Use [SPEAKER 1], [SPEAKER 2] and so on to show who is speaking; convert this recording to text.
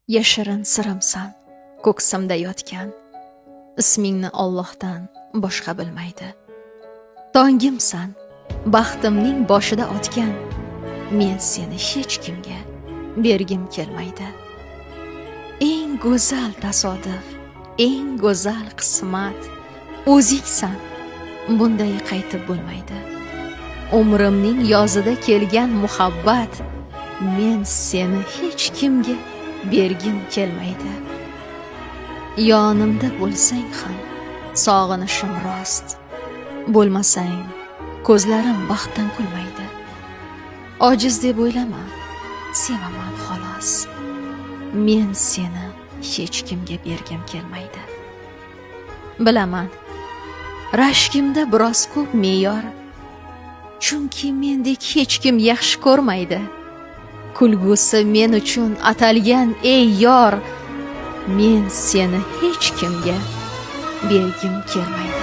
[SPEAKER 1] Yashirin sirimsan, ko'ksimda yotgan, ismingni Allohdan boshqa bilmaydi. Tongimsan, baxtimning boshida otgan, men seni hech kimga bergim kelmaydi. Eng go'zal tasodif, eng go'zal qismat o'zingsan, bunday qaytib bo'lmaydi. Umrimning yozida kelgan muhabbat, men seni hech kimga bergim kelmaydi. Yonimda bo'lsang ham sog'inishim rost, bo'lmasang ko'zlarim baxtdan kulmaydi. Ojiz deb o'ylama, sevaman xolos, men seni hech kimga bergim kelmaydi. Bilaman, rashkimda biroz ko'p me'yor, chunki mendek hech kim yaxshi ko'rmaydi. Kulgusi men uchun atalgan ey yor, men seni hech kimga bergim kelmaydi.